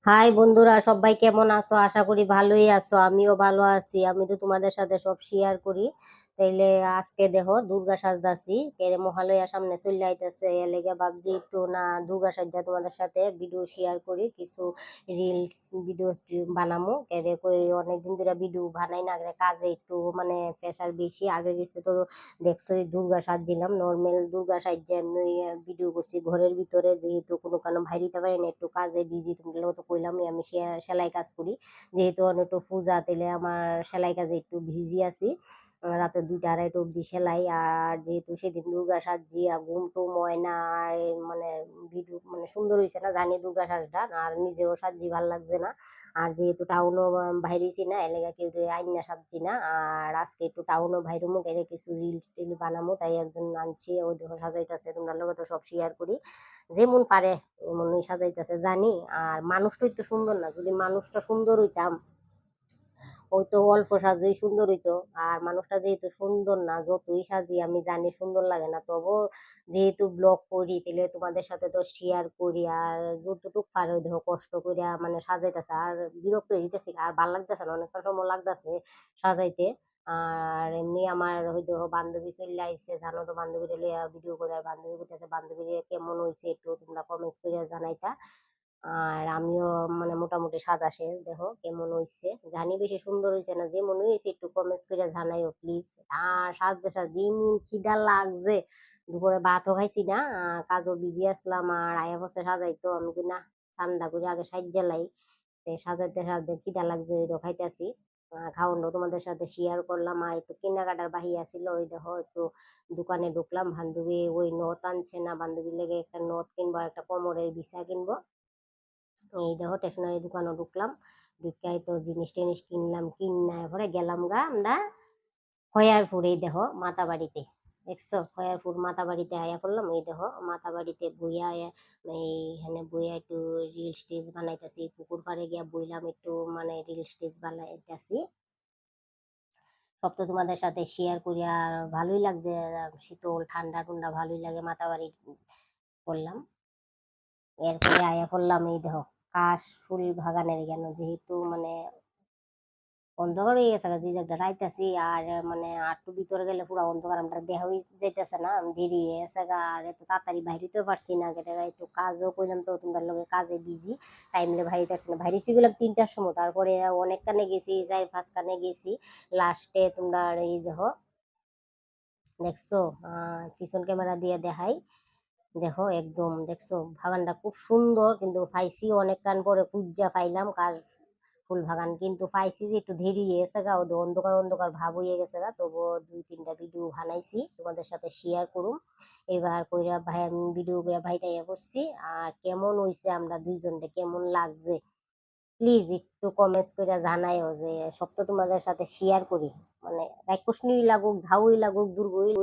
High বন্ধুরা, সবাই কেমন আছো? আশা করি ভালোই আছো। আমিও ভালো আছি। আমি তো তোমাদের সাথে সব শেয়ার করি। তাইলে আজকে দেখো দুর্গা সাজদাছি, এর মহালয়া সামনে চলে আইতেছে, এর লেগে ভাবছি একটু না দুর্গা সাজদা তোমাদের সাথে ভিডিও শেয়ার করি, কিছু রিলস ভিডিও বানামো। এরে কই অনেকদিন ধরে ভিডিও বানাই না, কাজে একটু মানে প্রেশার বেশি। আগে গেছে তো দেখছোই দুর্গা সাজছিলাম, নর্মাল দুর্গা সাজছে এমনি ভিডিও করছি ঘরের ভিতরে, যেহেতু কোনো কারণে বাইরে দিতে পারি না, একটু কাজে বিজি। তুমি তো কইলামই আমি সেলাই কাজ করি, যেহেতু অনেক পূজা, তাইলে আমার সেলাই কাজে একটু বিজি আছি। রাতে 2টা 2:30 অব্দি সেলাই। আর যেহেতু সেদিন দুর্গা সাজি ঘুম টুম হয় না, আর মানে ভিডিও মানে সুন্দর হয়েছে না জানি দুর্গা সাজটা, আর নিজেও সাজি ভাল লাগছে না। আর যেহেতু টাউনও বাইরেছি না, এলাকা কেউ আইনা সাজছি না। আর আজকে একটু টাউনও বাইরে মুখ এর কিছু রিলস টিল বানামো, তাই একজন আনছি, ওই দেখো সাজাইতেছে। তোমরা লোক তো সব শেয়ার করি, যেমন পারে এমনই সাজাইতেছে জানি। আর মানুষটাই তো সুন্দর না, যদি মানুষটা সুন্দর হইতাম ওই তো অল্প সাজেই সুন্দর হইতো। আর মানুষটা যেহেতু সুন্দর না, যতই সাজি আমি জানি সুন্দর লাগে না, তবু যেহেতু ব্লগ করি তাহলে তোমাদের সাথে তো শেয়ার করি। আর যতটুকু পারে ওই দেখো কষ্ট করে মানে সাজাইতেছে, আর বিরক্ত হয়ে যেতেছি, আর ভাল লাগতেছে না, অনেকটা সময় লাগতেছে সাজাইতে। আর এমনি আমার হয়তো বান্ধবী চলে আইসে, জানো তো বান্ধবীরা ভিডিও করে, আর বান্ধবী বলতেছে বান্ধবীর কেমন হয়েছে একটু তোমরা কমেন্টস করে জানাইতা। আর আমিও মানে মোটামুটি সাজা শেষ, দেখো কেমন হয়েছে। জানি বেশি সুন্দর হয়েছে না, যেমন হয়েছে একটু কমেন্টস করে জানাইও প্লিজ। আর সাজতে সাজতে দিন খিদা লাগছে, দুপুরে ভাতও খাইছি না, কাজও বিজি আসলাম। আর আয়া বসে সাজাইতো, আমি কি না ঠান্ডা করে আগে সাইজ লাই, সাজাইতে সাজাতে খিদা লাগছে, ওই তো খাইতেছি। খাওয়ানো তোমাদের সাথে শেয়ার করলাম। আর একটু কেনাকাটার বাহির ছিল, ওই দেখো একটু দোকানে ঢুকলাম। বান্ধবী ওই নথ আনছে না, বান্ধবীর লেগে একটা নথ কিনবো আর একটা কোমরের বিছা কিনবো। এই দেখো স্টেশনারি দোকানে ঢুকলাম, ঢুকাই তো জিনিস টিনিস কিনলাম, কিনা পরে গেলাম গা আমরা খয়ারপুর। এই দেখো মাতা বাড়িতে, দেখছো খয়ারপুর মাতা বাড়িতে আয়া করলাম। এই দেখো মাতা বাড়িতে বইয়া এইখানে বইয়া একটু রিলস টিলস বানাইতেছি, পুকুর পাড়ে গিয়া বইলাম একটু মানে রিলস টিলস বানাইতেছি। সব তো তোমাদের সাথে শেয়ার করি। আর ভালোই লাগছে, শীতল ঠান্ডা ঠান্ডা ভালোই লাগে। মাতা বাড়ি করলাম, এরপরে আয়া পড়লাম এই দেখো কাশ ফুল বাগানের কেন, যেহেতু মানে অন্ধকার হয়ে গেছে যে জায়গাটা রাইতাছি। আর মানে একটু ভিতরে গেলে পুরো অন্ধকার, আমরা দেহ যাইতেছে না, দেরি হয়ে গেছে গা। আর এত তাড়াতাড়ি বাইরেতেও পারছি না, এটা একটু কাজও করলাম, তো তোমরা লোকে কাজে বিজি, টাইমলে বাইরে আসছে না। বাইরেছি গেলাম 3টার সময়, তারপরে অনেক কানে গেছি, 4-5 কানে গেছি। লাস্টে তোমরা এই দেখো দেখছো, পিছন ক্যামেরা দিয়ে দেখাই, দেখো একদম দেখছো বাগানটা খুব সুন্দর। কিন্তু পাইছি অনেক কান পরে খুঁজা পাইলাম কার ফুল বাগান, কিন্তু পাইছি যে একটু দেরি হয়েছে গা, ওদের অন্ধকার অন্ধকার ভাব হয়ে গেছে গা। তবুও 2-3টা ভিডিও বানাইছি তোমাদের সাথে শেয়ার করুম। এবার কইরা ভাই আমি ভিডিও করে ভাই তাইয়া করছি। আর কেমন হইছে আমরা দুইজনকে কেমন লাগছে প্লিজ একটু কমেন্টস করে জানাইও, যে সব তো তোমাদের সাথে শেয়ার করি, মানে রাক্ষসনী লাগুক ঝাউই লাগুক দুর্গই